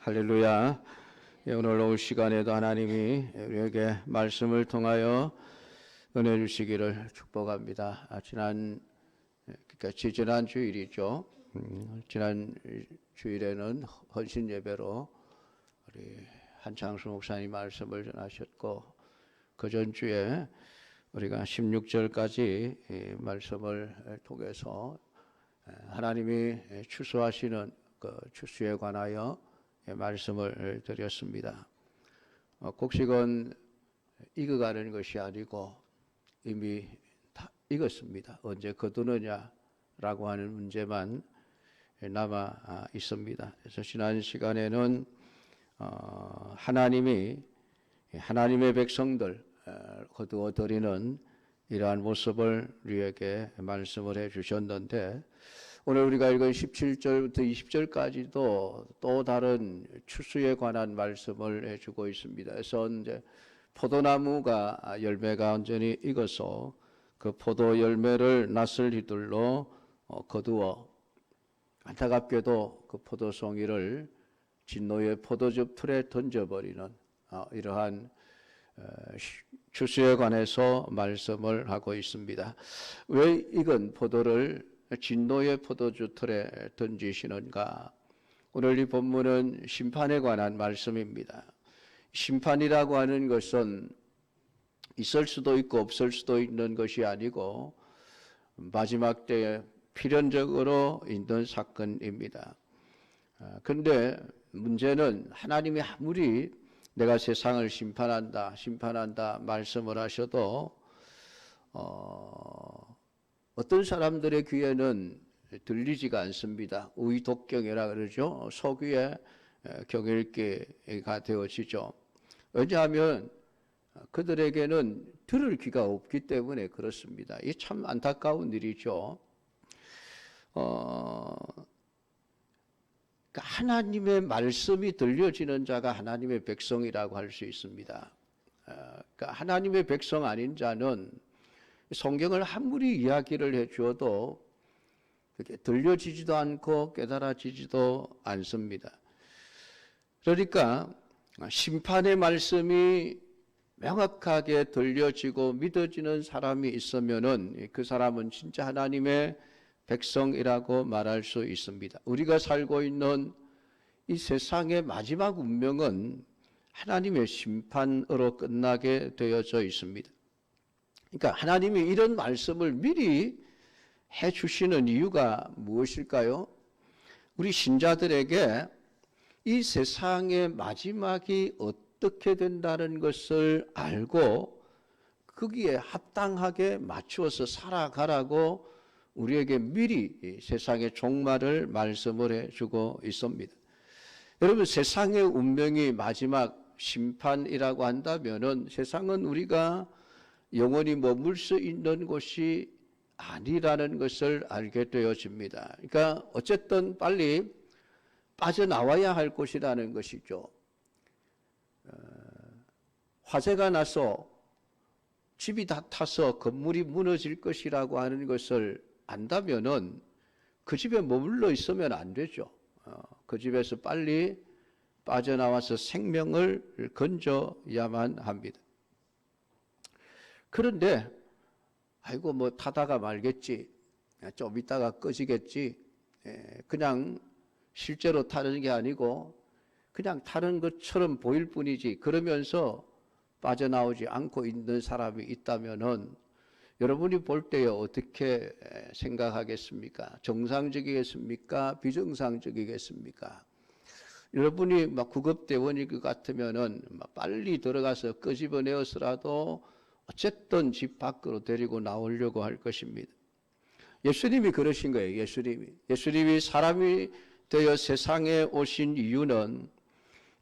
할렐루야. 오늘 오후 시간에도 하나님이 우리에게 말씀을 통하여 은혜 주시기를 축복합니다. 지난 주일이죠. 지난 주일에는 헌신 예배로 우리 한창수 목사님 말씀을 전하셨고, 그 전주에 우리가 16절까지 말씀을 통해서 하나님이 추수하시는 그 추수에 관하여 말씀을 드렸습니다. 곡식은 익어가는 것이 아니고 이미 다 익었습니다. 언제 거두느냐라고 하는 문제만 남아 있습니다. 그래서 지난 시간에는 하나님이 하나님의 백성들 거두어 드리는 이러한 모습을 우리에게 말씀을 해 주셨는데, 오늘 우리가 읽은 17절부터 20절까지도 또 다른 추수에 관한 말씀을 해주고 있습니다. 그래서 이제 포도나무가 열매가 온전히 익어서 그 포도 열매를 낫을 휘둘러 거두어, 안타깝게도 그 포도송이를 진노의 포도즙 틀에 던져버리는 이러한 추수에 관해서 말씀을 하고 있습니다. 왜 익은 포도를 진노의 포도주 틀에 던지시는가? 오늘 이 본문은 심판에 관한 말씀입니다. 심판이라고 하는 것은 있을 수도 있고 없을 수도 있는 것이 아니고 마지막 때에 필연적으로 있는 사건입니다. 그런데 문제는 하나님이 아무리 내가 세상을 심판한다 말씀을 하셔도 어떤 사람들의 귀에는 들리지가 않습니다. 의독경이라 그러죠. 소귀에 경일기가 되어지죠. 왜냐하면 그들에게는 들을 귀가 없기 때문에 그렇습니다. 이 참 안타까운 일이죠. 하나님의 말씀이 들려지는 자가 하나님의 백성이라고 할 수 있습니다. 그러니까 하나님의 백성 아닌 자는 성경을 아무리 이야기를 해주어도 들려지지도 않고 깨달아지지도 않습니다. 그러니까 심판의 말씀이 명확하게 들려지고 믿어지는 사람이 있으면은 그 사람은 진짜 하나님의 백성이라고 말할 수 있습니다. 우리가 살고 있는 이 세상의 마지막 운명은 하나님의 심판으로 끝나게 되어져 있습니다. 그러니까 하나님이 이런 말씀을 미리 해주시는 이유가 무엇일까요? 우리 신자들에게 이 세상의 마지막이 어떻게 된다는 것을 알고 거기에 합당하게 맞추어서 살아가라고 우리에게 미리 세상의 종말을 말씀을 해주고 있습니다. 여러분, 세상의 운명이 마지막 심판이라고 한다면은 세상은 우리가 영원히 머물 수 있는 곳이 아니라는 것을 알게 되어집니다. 그러니까 어쨌든 빨리 빠져나와야 할 곳이라는 것이죠. 화재가 나서 집이 다 타서 건물이 무너질 것이라고 하는 것을 안다면은 그 집에 머물러 있으면 안 되죠. 그 집에서 빨리 빠져나와서 생명을 건져야만 합니다. 그런데 아이고 뭐 타다가 말겠지, 좀 있다가 꺼지겠지, 그냥 실제로 타는 게 아니고 그냥 타는 것처럼 보일 뿐이지 그러면서 빠져나오지 않고 있는 사람이 있다면은 여러분이 볼 때에 어떻게 생각하겠습니까? 정상적이겠습니까? 비정상적이겠습니까? 여러분이 막 구급대원일 것 같으면은 빨리 들어가서 끄집어내어서라도 어쨌든 집 밖으로 데리고 나오려고 할 것입니다. 예수님이 그러신 거예요. 예수님이 사람이 되어 세상에 오신 이유는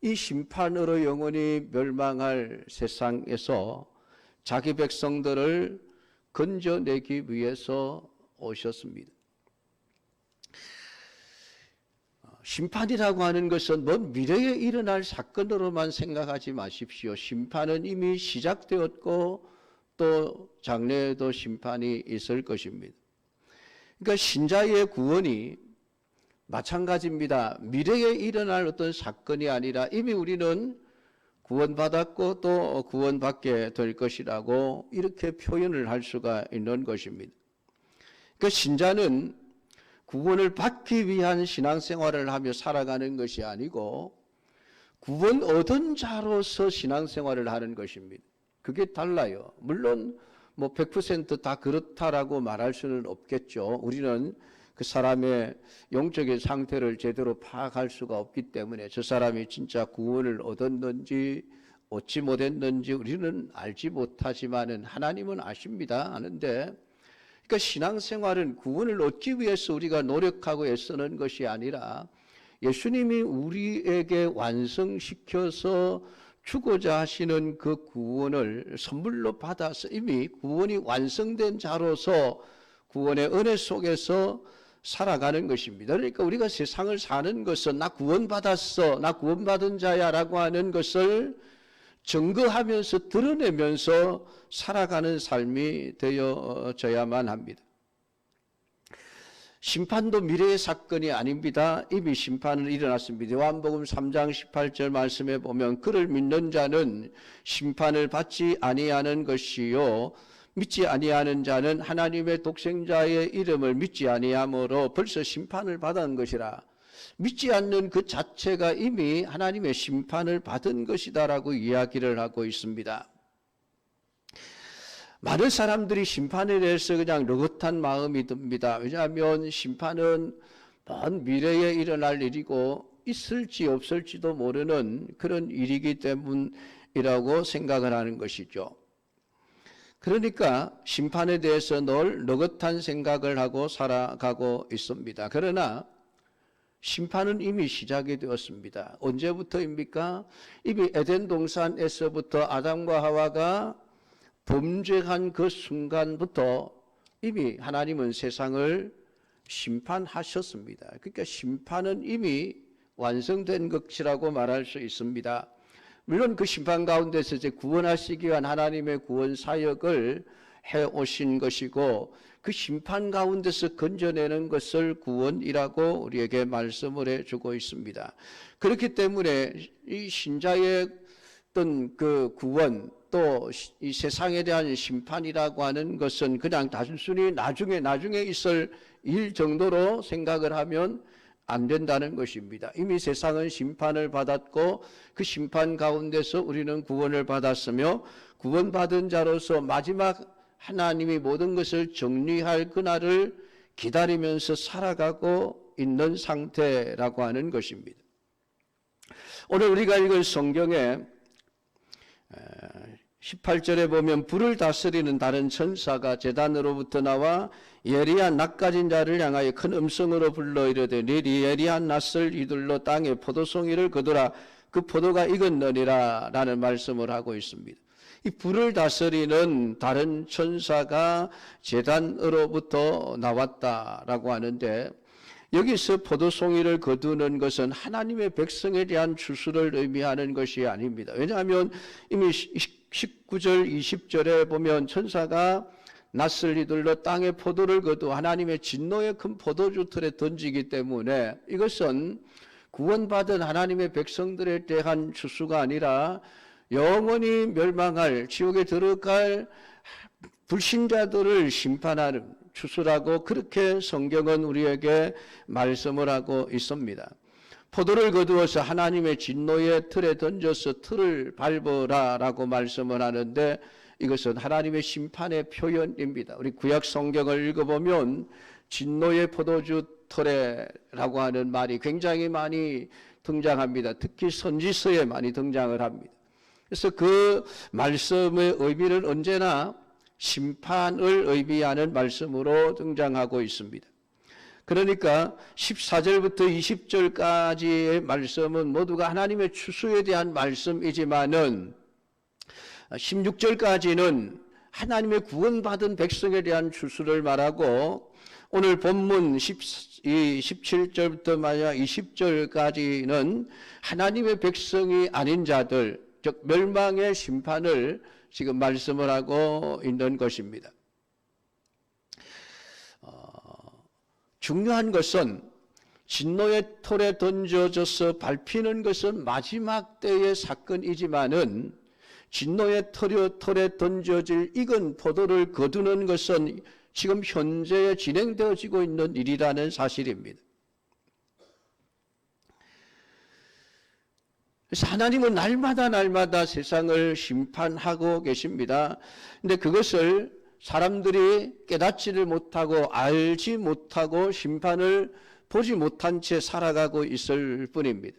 이 심판으로 영원히 멸망할 세상에서 자기 백성들을 건져내기 위해서 오셨습니다. 심판이라고 하는 것은 먼 미래에 일어날 사건으로만 생각하지 마십시오. 심판은 이미 시작되었고 또 장래에도 심판이 있을 것입니다. 그러니까 신자의 구원이 마찬가지입니다. 미래에 일어날 어떤 사건이 아니라 이미 우리는 구원받았고 또 구원받게 될 것이라고 이렇게 표현을 할 수가 있는 것입니다. 그 신자는 구원을 받기 위한 신앙생활을 하며 살아가는 것이 아니고 구원 얻은 자로서 신앙생활을 하는 것입니다. 그게 달라요. 물론 100% 그렇다라고 말할 수는 없겠죠. 우리는 그 사람의 영적인 상태를 제대로 파악할 수가 없기 때문에 저 사람이 진짜 구원을 얻었는지 얻지 못했는지 우리는 알지 못하지만은 하나님은 아십니다. 아는데, 그러니까 신앙생활은 구원을 얻기 위해서 우리가 노력하고 애쓰는 것이 아니라 예수님이 우리에게 완성시켜서 주고자 하시는 그 구원을 선물로 받아서 이미 구원이 완성된 자로서 구원의 은혜 속에서 살아가는 것입니다. 그러니까 우리가 세상을 사는 것은 나 구원받았어, 나 구원받은 자야 라고 하는 것을 증거하면서 드러내면서 살아가는 삶이 되어져야만 합니다. 심판도 미래의 사건이 아닙니다. 이미 심판은 일어났습니다. 요한복음 3장 18절 말씀에 보면 그를 믿는 자는 심판을 받지 아니하는 것이요 믿지 아니하는 자는 하나님의 독생자의 이름을 믿지 아니하므로 벌써 심판을 받은 것이라. 믿지 않는 그 자체가 이미 하나님의 심판을 받은 것이다라고 이야기를 하고 있습니다. 많은 사람들이 심판에 대해서 그냥 느긋한 마음이 듭니다. 왜냐하면 심판은 먼 미래에 일어날 일이고 있을지 없을지도 모르는 그런 일이기 때문이라고 생각을 하는 것이죠. 그러니까 심판에 대해서 늘 느긋한 생각을 하고 살아가고 있습니다. 그러나 심판은 이미 시작이 되었습니다. 언제부터입니까? 이미 에덴 동산에서부터 아담과 하와가 범죄한 그 순간부터 이미 하나님은 세상을 심판하셨습니다. 그러니까 심판은 이미 완성된 것이라고 말할 수 있습니다. 물론 그 심판 가운데서 이제 구원하시기 위한 하나님의 구원 사역을 해오신 것이고 그 심판 가운데서 건져내는 것을 구원이라고 우리에게 말씀을 해주고 있습니다. 그렇기 때문에 이 신자의 어떤 그 구원 또 이 세상에 대한 심판이라고 하는 것은 그냥 단순히 나중에 있을 일 정도로 생각을 하면 안 된다는 것입니다. 이미 세상은 심판을 받았고 그 심판 가운데서 우리는 구원을 받았으며 구원받은 자로서 마지막 하나님이 모든 것을 정리할 그날을 기다리면서 살아가고 있는 상태라고 하는 것입니다. 오늘 우리가 읽은 성경에 18절에 보면 불을 다스리는 다른 천사가 제단으로부터 나와 예리한 낯가진 자를 향하여 큰 음성으로 불러 이르되 네 예리한 낯을 이둘러 땅에 포도송이를 거두라 그 포도가 익었느니라 라는 말씀을 하고 있습니다. 이 불을 다스리는 다른 천사가 제단으로부터 나왔다라고 하는데 여기서 포도송이를 거두는 것은 하나님의 백성에 대한 추수를 의미하는 것이 아닙니다. 왜냐하면 이미 19절 20절에 보면 천사가 낯을 이둘러 땅에 포도를 거두 하나님의 진노의 큰 포도주 틀에 던지기 때문에 이것은 구원받은 하나님의 백성들에 대한 추수가 아니라 영원히 멸망할 지옥에 들어갈 불신자들을 심판하는 추수라고 그렇게 성경은 우리에게 말씀을 하고 있습니다. 포도를 거두어서 하나님의 진노의 틀에 던져서 틀을 밟으라 라고 말씀을 하는데 이것은 하나님의 심판의 표현입니다. 우리 구약 성경을 읽어보면 진노의 포도주 틀에라고 하는 말이 굉장히 많이 등장합니다. 특히 선지서에 많이 등장을 합니다. 그래서 그 말씀의 의미는 언제나 심판을 의미하는 말씀으로 등장하고 있습니다. 그러니까 14절부터 20절까지의 말씀은 모두가 하나님의 추수에 대한 말씀이지만은 16절까지는 하나님의 구원받은 백성에 대한 추수를 말하고 오늘 본문 17절부터 만약 20절까지는 하나님의 백성이 아닌 자들, 즉 멸망의 심판을 지금 말씀을 하고 있는 것입니다. 중요한 것은 진노의 톨에 던져져서 밟히는 것은 마지막 때의 사건이지만은 진노의 톨에 던져질 익은 포도를 거두는 것은 지금 현재 진행되어지고 있는 일이라는 사실입니다. 그래서 하나님은 날마다 세상을 심판하고 계십니다. 근데 그것을 사람들이 깨닫지를 못하고 알지 못하고 심판을 보지 못한 채 살아가고 있을 뿐입니다.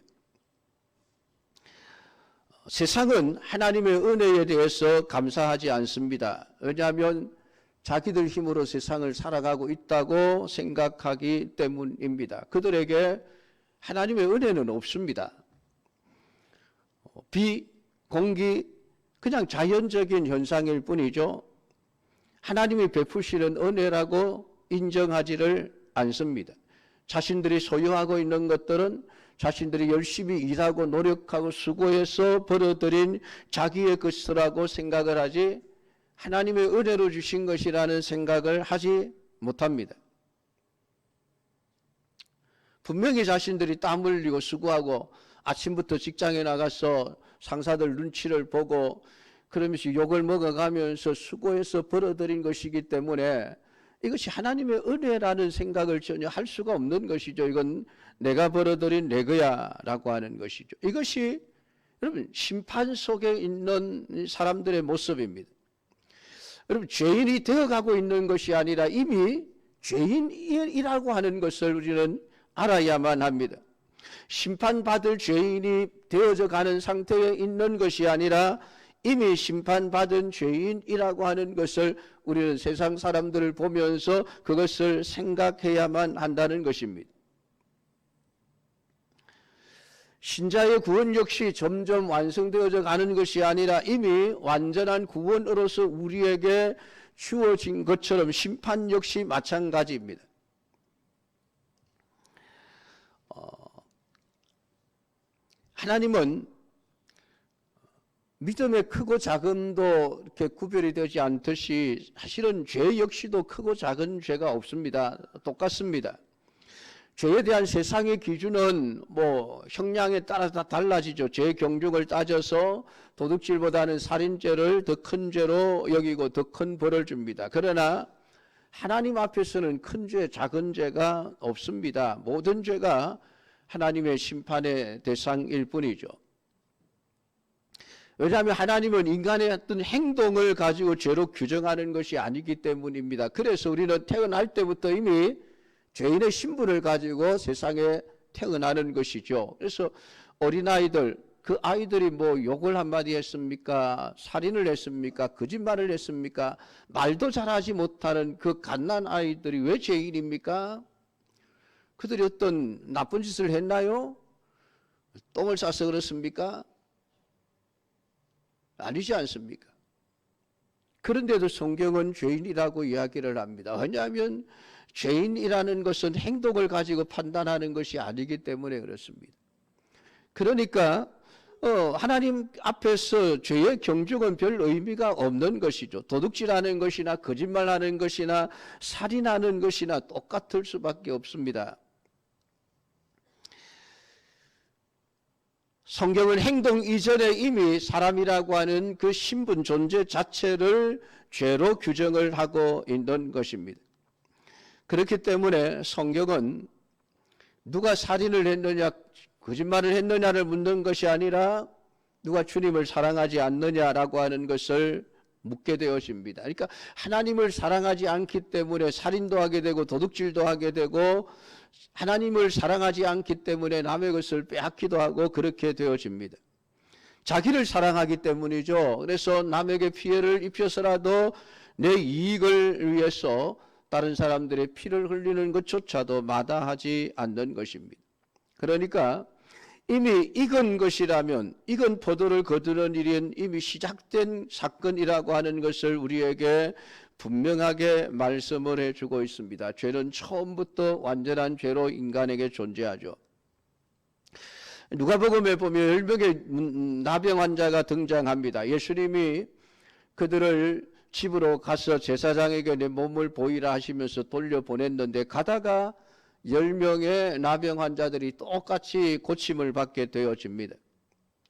세상은 하나님의 은혜에 대해서 감사하지 않습니다. 왜냐하면 자기들 힘으로 세상을 살아가고 있다고 생각하기 때문입니다. 그들에게 하나님의 은혜는 없습니다. 비, 공기, 그냥 자연적인 현상일 뿐이죠. 하나님이 베푸시는 은혜라고 인정하지를 않습니다. 자신들이 소유하고 있는 것들은 자신들이 열심히 일하고 노력하고 수고해서 벌어들인 자기의 것이라고 생각을 하지 하나님의 은혜로 주신 것이라는 생각을 하지 못합니다. 분명히 자신들이 땀 흘리고 수고하고 아침부터 직장에 나가서 상사들 눈치를 보고 그러면서 욕을 먹어가면서 수고해서 벌어들인 것이기 때문에 이것이 하나님의 은혜라는 생각을 전혀 할 수가 없는 것이죠. 이건 내가 벌어들인 내 거야 라고 하는 것이죠. 이것이 여러분 심판 속에 있는 사람들의 모습입니다. 여러분 죄인이 되어가고 있는 것이 아니라 이미 죄인이라고 하는 것을 우리는 알아야만 합니다. 심판받을 죄인이 되어져 가는 상태에 있는 것이 아니라 이미 심판받은 죄인이라고 하는 것을 우리는 세상 사람들을 보면서 그것을 생각해야만 한다는 것입니다. 신자의 구원 역시 점점 완성되어져 가는 것이 아니라 이미 완전한 구원으로서 우리에게 주어진 것처럼 심판 역시 마찬가지입니다. 하나님은 믿음의 크고 작음도 이렇게 구별이 되지 않듯이 사실은 죄 역시도 크고 작은 죄가 없습니다. 똑같습니다. 죄에 대한 세상의 기준은 형량에 따라 다 달라지죠. 죄 경중을 따져서 도둑질보다는 살인죄를 더 큰 죄로 여기고 더 큰 벌을 줍니다. 그러나 하나님 앞에서는 큰 죄, 작은 죄가 없습니다. 모든 죄가 하나님의 심판의 대상일 뿐이죠. 왜냐하면 하나님은 인간의 어떤 행동을 가지고 죄로 규정하는 것이 아니기 때문입니다. 그래서 우리는 태어날 때부터 이미 죄인의 신분을 가지고 세상에 태어나는 것이죠. 그래서 어린아이들, 그 아이들이 욕을 한마디 했습니까? 살인을 했습니까? 거짓말을 했습니까? 말도 잘하지 못하는 그 갓난 아이들이 왜 죄인입니까? 그들이 어떤 나쁜 짓을 했나요? 똥을 싸서 그렇습니까? 아니지 않습니까? 그런데도 성경은 죄인이라고 이야기를 합니다. 왜냐하면 죄인이라는 것은 행동을 가지고 판단하는 것이 아니기 때문에 그렇습니다. 그러니까 하나님 앞에서 죄의 경중은 별 의미가 없는 것이죠. 도둑질하는 것이나 거짓말하는 것이나 살인하는 것이나 똑같을 수밖에 없습니다. 성경은 행동 이전에 이미 사람이라고 하는 그 신분 존재 자체를 죄로 규정을 하고 있는 것입니다. 그렇기 때문에 성경은 누가 살인을 했느냐, 거짓말을 했느냐를 묻는 것이 아니라 누가 주님을 사랑하지 않느냐라고 하는 것을 묻게 되어집니다. 그러니까 하나님을 사랑하지 않기 때문에 살인도 하게 되고 도둑질도 하게 되고 하나님을 사랑하지 않기 때문에 남의 것을 빼앗기도 하고 그렇게 되어집니다. 자기를 사랑하기 때문이죠. 그래서 남에게 피해를 입혀서라도 내 이익을 위해서 다른 사람들의 피를 흘리는 것조차도 마다하지 않는 것입니다. 그러니까 이미 익은 것이라면 익은 포도를 거두는 일은 이미 시작된 사건이라고 하는 것을 우리에게 분명하게 말씀을 해주고 있습니다. 죄는 처음부터 완전한 죄로 인간에게 존재하죠. 누가복음에 보면 10명의 나병 환자가 등장합니다. 예수님이 그들을 집으로 가서 제사장에게 내 몸을 보이라 하시면서 돌려보냈는데 가다가 10명의 나병 환자들이 똑같이 고침을 받게 되어집니다.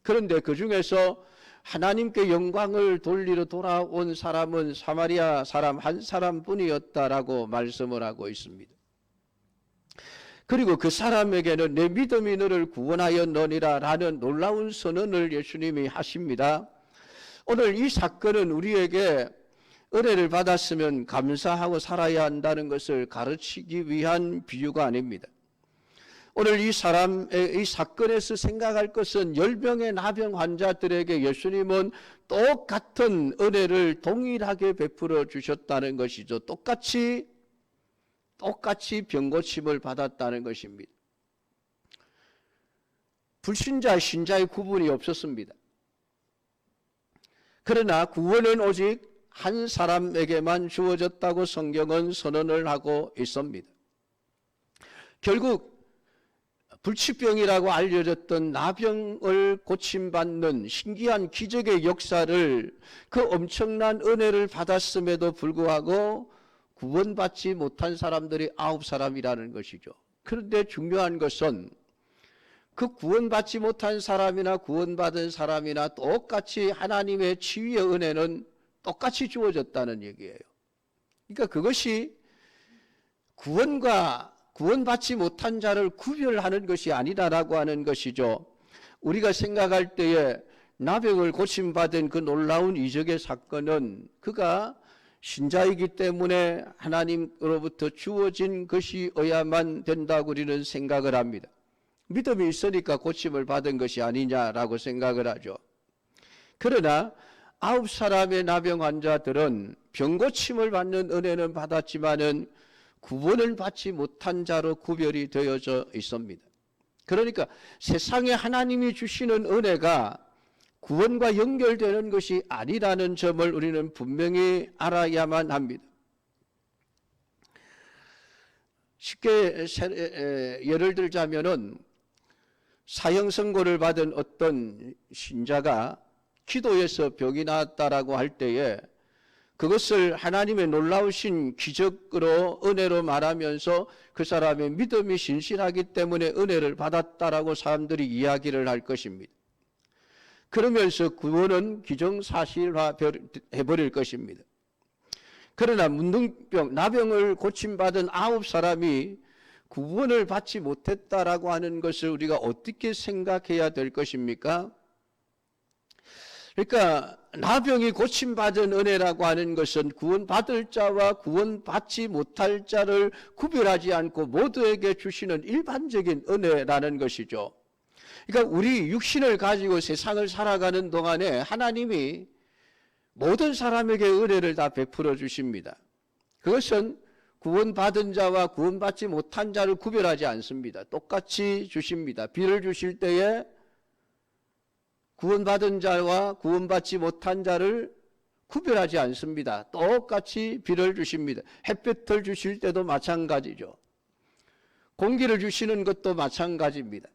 그런데 그 중에서 하나님께 영광을 돌리러 돌아온 사람은 사마리아 사람 한 사람뿐이었다라고 말씀을 하고 있습니다. 그리고 그 사람에게는 내 믿음이 너를 구원하여 너니라 라는 놀라운 선언을 예수님이 하십니다. 오늘 이 사건은 우리에게 은혜를 받았으면 감사하고 살아야 한다는 것을 가르치기 위한 비유가 아닙니다. 오늘 이 사건에서 생각할 것은 10명의 나병 환자들에게 예수님은 똑같은 은혜를 동일하게 베풀어 주셨다는 것이죠. 똑같이 병고침을 받았다는 것입니다. 불신자, 신자의 구분이 없었습니다. 그러나 구원은 오직 한 사람에게만 주어졌다고 성경은 선언을 하고 있습니다. 결국 불치병이라고 알려졌던 나병을 고침받는 신기한 기적의 역사를, 그 엄청난 은혜를 받았음에도 불구하고 구원받지 못한 사람들이 9사람이라는 것이죠. 그런데 중요한 것은 그 구원받지 못한 사람이나 구원받은 사람이나 똑같이 하나님의 치유의 은혜는 똑같이 주어졌다는 얘기예요. 그러니까 그것이 구원받지 못한 자를 구별하는 것이 아니다라고 하는 것이죠. 우리가 생각할 때에 나병을 고침받은 그 놀라운 이적의 사건은 그가 신자이기 때문에 하나님으로부터 주어진 것이어야만 된다고 우리는 생각을 합니다. 믿음이 있으니까 고침을 받은 것이 아니냐라고 생각을 하죠. 그러나 9사람의 나병 환자들은 병고침을 받는 은혜는 받았지만은 구원을 받지 못한 자로 구별이 되어져 있습니다. 그러니까 세상에 하나님이 주시는 은혜가 구원과 연결되는 것이 아니라는 점을 우리는 분명히 알아야만 합니다. 쉽게 예를 들자면은 사형 선고를 받은 어떤 신자가 기도에서 병이 나았다라고 할 때에 그것을 하나님의 놀라우신 기적으로 은혜로 말하면서 그 사람의 믿음이 신실하기 때문에 은혜를 받았다라고 사람들이 이야기를 할 것입니다. 그러면서 구원은 기정사실화해버릴 것입니다. 그러나 문둥병, 나병을 고침받은 9사람이 구원을 받지 못했다라고 하는 것을 우리가 어떻게 생각해야 될 것입니까? 그러니까 나병이 고침받은 은혜라고 하는 것은 구원받을 자와 구원받지 못할 자를 구별하지 않고 모두에게 주시는 일반적인 은혜라는 것이죠. 그러니까 우리 육신을 가지고 세상을 살아가는 동안에 하나님이 모든 사람에게 은혜를 다 베풀어 주십니다. 그것은 구원받은 자와 구원받지 못한 자를 구별하지 않습니다. 똑같이 주십니다. 비를 주실 때에 구원받은 자와 구원받지 못한 자를 구별하지 않습니다. 똑같이 비를 주십니다. 햇볕을 주실 때도 마찬가지죠. 공기를 주시는 것도 마찬가지입니다.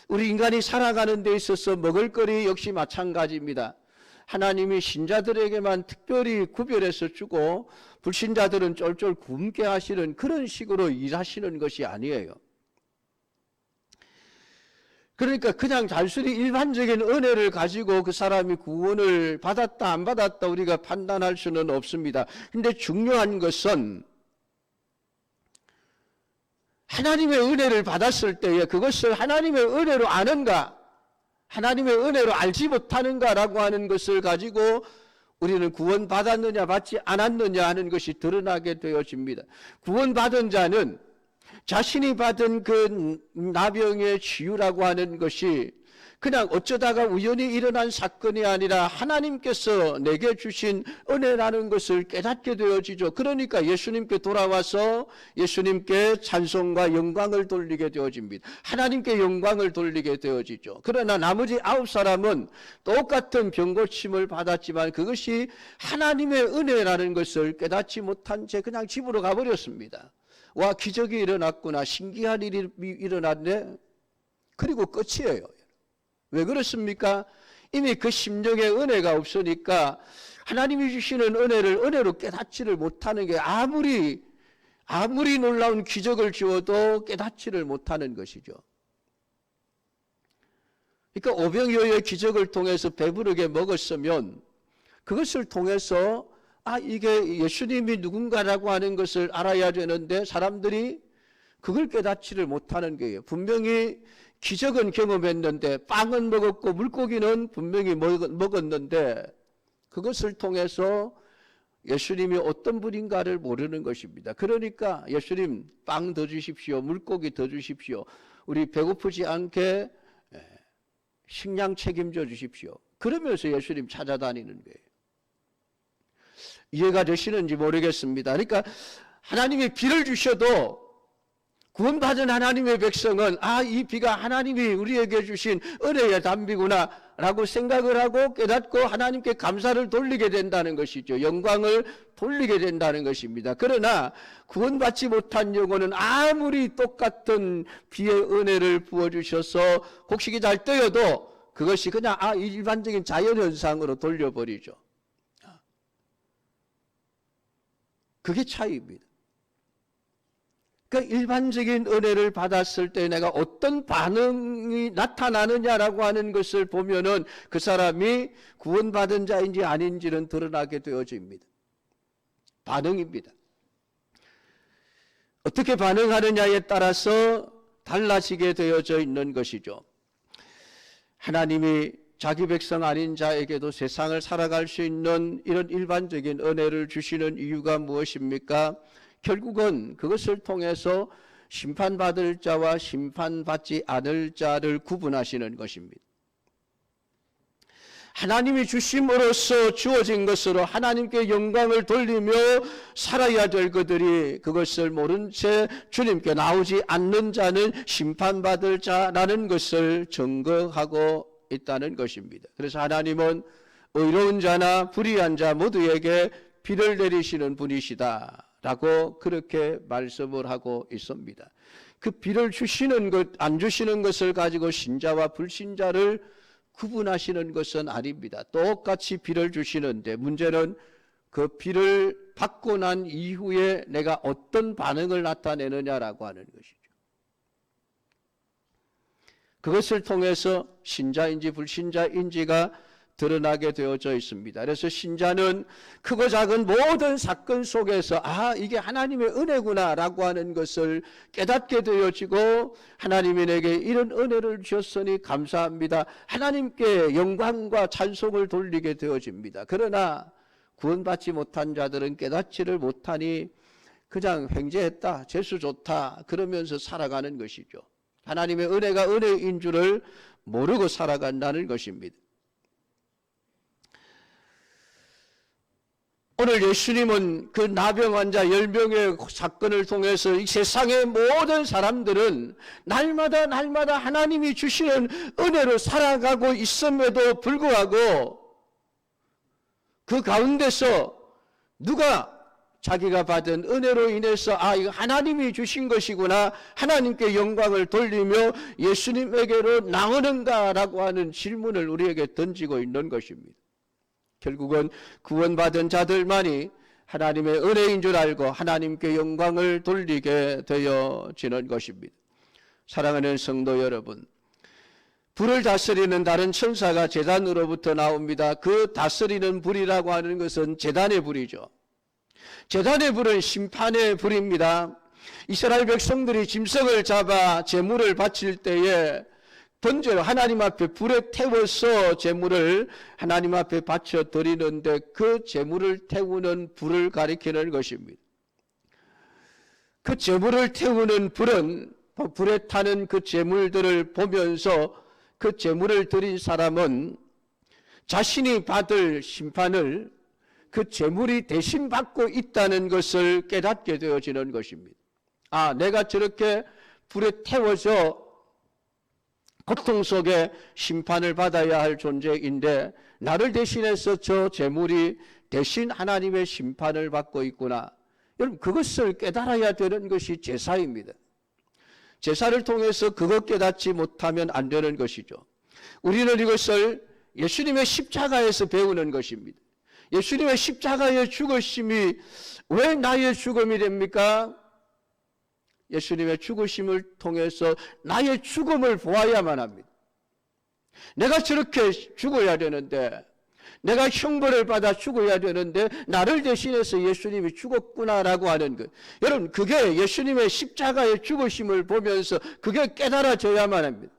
우리 인간이 살아가는 데 있어서 먹을거리 역시 마찬가지입니다. 하나님이 신자들에게만 특별히 구별해서 주고 불신자들은 쫄쫄 굶게 하시는 그런 식으로 일하시는 것이 아니에요. 그러니까 그냥 단순히 일반적인 은혜를 가지고 그 사람이 구원을 받았다 안 받았다 우리가 판단할 수는 없습니다. 근데 중요한 것은 하나님의 은혜를 받았을 때에 그것을 하나님의 은혜로 아는가, 하나님의 은혜로 알지 못하는가라고 하는 것을 가지고 우리는 구원받았느냐 받지 않았느냐 하는 것이 드러나게 되어집니다. 구원받은 자는 자신이 받은 그 나병의 치유라고 하는 것이 그냥 어쩌다가 우연히 일어난 사건이 아니라 하나님께서 내게 주신 은혜라는 것을 깨닫게 되어지죠. 그러니까 예수님께 돌아와서 예수님께 찬송과 영광을 돌리게 되어집니다. 하나님께 영광을 돌리게 되어지죠. 그러나 나머지 9사람은 똑같은 병고침을 받았지만 그것이 하나님의 은혜라는 것을 깨닫지 못한 채 그냥 집으로 가버렸습니다. 와, 기적이 일어났구나, 신기한 일이 일어났네, 그리고 끝이에요. 왜 그렇습니까? 이미 그 심령에 은혜가 없으니까 하나님이 주시는 은혜를 은혜로 깨닫지를 못하는 게 아무리 아무리 놀라운 기적을 주어도 깨닫지를 못하는 것이죠. 그러니까 오병이어의 기적을 통해서 배부르게 먹었으면 그것을 통해서 이게 예수님이 누군가라고 하는 것을 알아야 되는데 사람들이 그걸 깨닫지를 못하는 거예요. 분명히 기적은 경험했는데 빵은 먹었고 물고기는 분명히 먹었는데 그것을 통해서 예수님이 어떤 분인가를 모르는 것입니다. 그러니까 예수님 빵 더 주십시오. 물고기 더 주십시오. 우리 배고프지 않게 식량 책임져 주십시오. 그러면서 예수님 찾아다니는 거예요. 이해가 되시는지 모르겠습니다. 그러니까 하나님이 비를 주셔도 구원받은 하나님의 백성은 이 비가 하나님이 우리에게 주신 은혜의 담비구나 라고 생각을 하고 깨닫고 하나님께 감사를 돌리게 된다는 것이죠. 영광을 돌리게 된다는 것입니다. 그러나 구원받지 못한 영혼은 아무리 똑같은 비의 은혜를 부어주셔서 곡식이 잘 떠여도 그것이 그냥 일반적인 자연현상으로 돌려버리죠. 그게 차이입니다. 그러니까 일반적인 은혜를 받았을 때 내가 어떤 반응이 나타나느냐라고 하는 것을 보면은 그 사람이 구원받은 자인지 아닌지는 드러나게 되어집니다. 반응입니다. 어떻게 반응하느냐에 따라서 달라지게 되어져 있는 것이죠. 하나님이 자기 백성 아닌 자에게도 세상을 살아갈 수 있는 이런 일반적인 은혜를 주시는 이유가 무엇입니까? 결국은 그것을 통해서 심판받을 자와 심판받지 않을 자를 구분하시는 것입니다. 하나님이 주심으로써 주어진 것으로 하나님께 영광을 돌리며 살아야 될 그들이 그것을 모른 채 주님께 나오지 않는 자는 심판받을 자라는 것을 증거하고 있다는 것입니다. 그래서 하나님은 의로운 자나 불의한 자 모두에게 비를 내리시는 분이시다 라고 그렇게 말씀을 하고 있습니다. 그 비를 주시는 것, 안 주시는 것을 가지고 신자와 불신자를 구분하시는 것은 아닙니다. 똑같이 비를 주시는데 문제는 그 비를 받고 난 이후에 내가 어떤 반응을 나타내느냐라고 하는 것이죠. 그것을 통해서 신자인지 불신자인지가 드러나게 되어져 있습니다. 그래서 신자는 크고 작은 모든 사건 속에서 이게 하나님의 은혜구나라고 하는 것을 깨닫게 되어지고 하나님이 내게 이런 은혜를 주셨으니 감사합니다. 하나님께 영광과 찬송을 돌리게 되어집니다. 그러나 구원받지 못한 자들은 깨닫지를 못하니 그냥 횡재했다, 재수 좋다 그러면서 살아가는 것이죠. 하나님의 은혜가 은혜인 줄을 모르고 살아간다는 것입니다. 오늘 예수님은 그 나병 환자 10명의 사건을 통해서 이 세상의 모든 사람들은 날마다 하나님이 주시는 은혜로 살아가고 있음에도 불구하고 그 가운데서 누가 자기가 받은 은혜로 인해서 이거 하나님이 주신 것이구나, 하나님께 영광을 돌리며 예수님에게로 나오는가라고 하는 질문을 우리에게 던지고 있는 것입니다. 결국은 구원받은 자들만이 하나님의 은혜인 줄 알고 하나님께 영광을 돌리게 되어지는 것입니다. 사랑하는 성도 여러분, 불을 다스리는 다른 천사가 제단으로부터 나옵니다. 그 다스리는 불이라고 하는 것은 제단의 불이죠. 제단의 불은 심판의 불입니다. 이스라엘 백성들이 짐승을 잡아 제물을 바칠 때에 던져요. 하나님 앞에 불에 태워서 제물을 하나님 앞에 바쳐 드리는데 그 제물을 태우는 불을 가리키는 것입니다. 그 제물을 태우는 불은 불에 타는 그 제물들을 보면서 그 제물을 드린 사람은 자신이 받을 심판을 그 제물이 대신 받고 있다는 것을 깨닫게 되어지는 것입니다. 내가 저렇게 불에 태워서 고통 속에 심판을 받아야 할 존재인데 나를 대신해서 저 제물이 대신 하나님의 심판을 받고 있구나. 여러분, 그것을 깨달아야 되는 것이 제사입니다. 제사를 통해서 그것 깨닫지 못하면 안 되는 것이죠. 우리는 이것을 예수님의 십자가에서 배우는 것입니다. 예수님의 십자가의 죽으심이 왜 나의 죽음이 됩니까? 예수님의 죽으심을 통해서 나의 죽음을 보아야만 합니다. 내가 저렇게 죽어야 되는데, 내가 형벌을 받아 죽어야 되는데 나를 대신해서 예수님이 죽었구나라고 하는 것. 여러분, 그게 예수님의 십자가의 죽으심을 보면서 그게 깨달아져야만 합니다.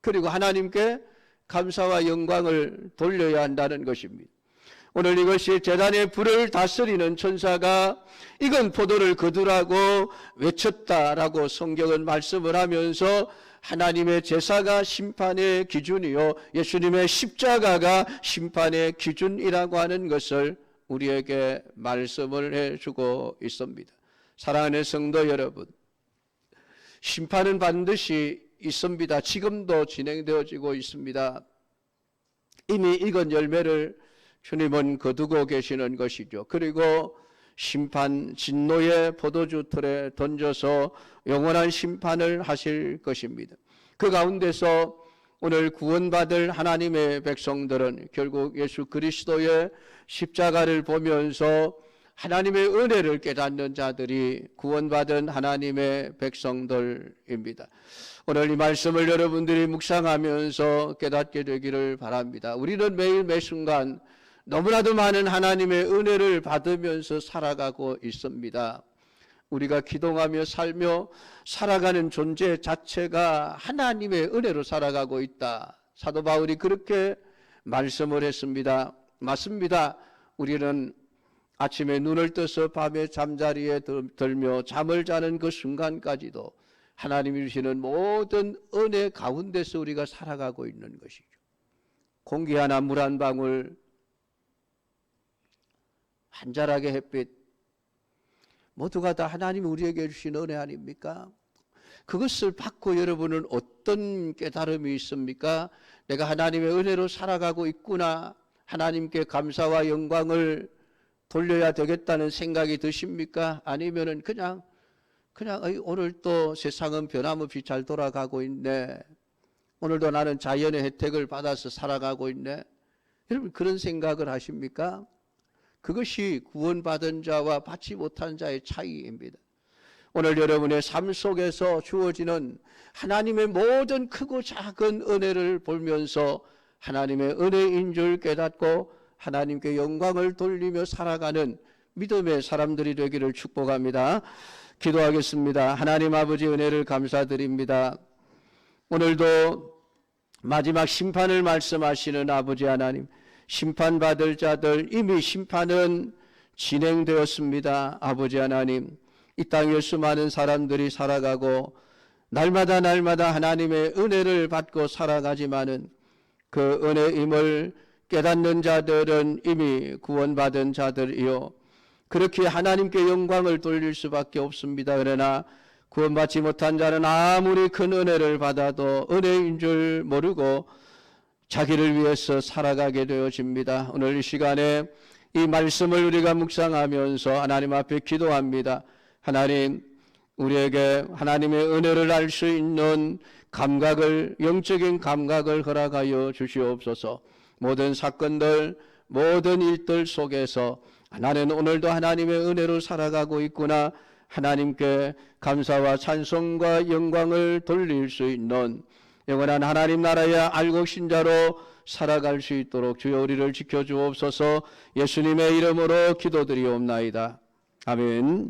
그리고 하나님께 감사와 영광을 돌려야 한다는 것입니다. 오늘 이것이 제단의 불을 다스리는 천사가 익은 포도를 거두라고 외쳤다라고 성경은 말씀을 하면서 하나님의 제사가 심판의 기준이요, 예수님의 십자가가 심판의 기준이라고 하는 것을 우리에게 말씀을 해주고 있습니다. 사랑하는 성도 여러분, 심판은 반드시 있습니다. 지금도 진행되어지고 있습니다. 이미 익은 열매를 주님은 거두고 계시는 것이죠. 그리고 심판, 진노의 포도주 틀에 던져서 영원한 심판을 하실 것입니다. 그 가운데서 오늘 구원받을 하나님의 백성들은 결국 예수 그리스도의 십자가를 보면서 하나님의 은혜를 깨닫는 자들이 구원받은 하나님의 백성들입니다. 오늘 이 말씀을 여러분들이 묵상하면서 깨닫게 되기를 바랍니다. 우리는 매일 매순간 너무나도 많은 하나님의 은혜를 받으면서 살아가고 있습니다. 우리가 기도하며 살며 살아가는 존재 자체가 하나님의 은혜로 살아가고 있다. 사도 바울이 그렇게 말씀을 했습니다. 맞습니다. 우리는 아침에 눈을 떠서 밤에 잠자리에 들며 잠을 자는 그 순간까지도 하나님이 주시는 모든 은혜 가운데서 우리가 살아가고 있는 것이죠. 공기 하나, 물 한 방울, 한 자락의 햇빛, 모두가 다 하나님이 우리에게 주신 은혜 아닙니까? 그것을 받고 여러분은 어떤 깨달음이 있습니까? 내가 하나님의 은혜로 살아가고 있구나, 하나님께 감사와 영광을 돌려야 되겠다는 생각이 드십니까? 아니면은 그냥 오늘 또 세상은 변함없이 잘 돌아가고 있네, 오늘도 나는 자연의 혜택을 받아서 살아가고 있네, 여러분 그런 생각을 하십니까? 그것이 구원받은 자와 받지 못한 자의 차이입니다. 오늘 여러분의 삶 속에서 주어지는 하나님의 모든 크고 작은 은혜를 보면서 하나님의 은혜인 줄 깨닫고 하나님께 영광을 돌리며 살아가는 믿음의 사람들이 되기를 축복합니다. 기도하겠습니다. 하나님 아버지, 은혜를 감사드립니다. 오늘도 마지막 심판을 말씀하시는 아버지 하나님, 심판받을 자들, 이미 심판은 진행되었습니다. 아버지 하나님, 이 땅에 수많은 사람들이 살아가고 날마다 하나님의 은혜를 받고 살아가지만은 그 은혜임을 깨닫는 자들은 이미 구원받은 자들이요, 그렇게 하나님께 영광을 돌릴 수밖에 없습니다. 그러나 구원받지 못한 자는 아무리 큰 은혜를 받아도 은혜인 줄 모르고 자기를 위해서 살아가게 되어집니다. 오늘 이 시간에 이 말씀을 우리가 묵상하면서 하나님 앞에 기도합니다. 하나님, 우리에게 하나님의 은혜를 알 수 있는 감각을, 영적인 감각을 허락하여 주시옵소서. 모든 사건들, 모든 일들 속에서 나는 오늘도 하나님의 은혜로 살아가고 있구나, 하나님께 감사와 찬송과 영광을 돌릴 수 있는 영원한 하나님 나라의 알곡 신자로 살아갈 수 있도록 주여 우리를 지켜주옵소서. 예수님의 이름으로 기도드리옵나이다. 아멘.